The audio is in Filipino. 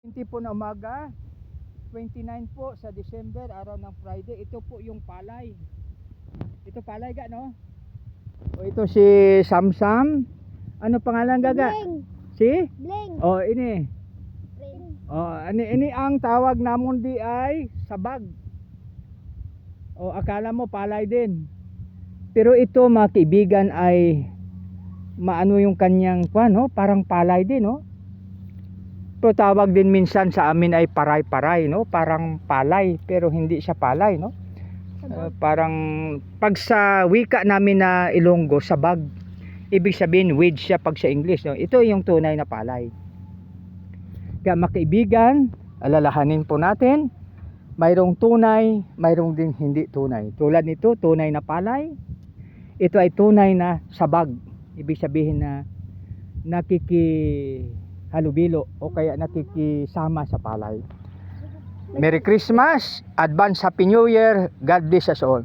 20 po na umaga, 29 po sa December, araw ng Friday. Ito po yung palay. Ito palay ga, no? O ito si Samsam. Ano pangalan gaga? Bling. Si? Bling. O ini. Bling. O ini ang tawag namon di ay sabag. O akala mo palay din. Pero ito mga kaibigan ay maano yung kanyang no? Parang palay din, no? Pero tawag din minsan sa amin ay paray-paray, no? Parang palay, pero hindi siya palay, no? Parang pag sa wika namin na Ilonggo, sabag. Ibig sabihin weed siya pag sa English, no? Ito yung tunay na palay. Kaya mga kaibigan, alalahanin po natin, mayroong tunay, mayroong din hindi tunay. Tulad nito, tunay na palay. Ito ay tunay na sabag. Ibig sabihin na halubilo o kaya nakikisama sa palay. Merry Christmas, Advance Happy New Year, God bless us all.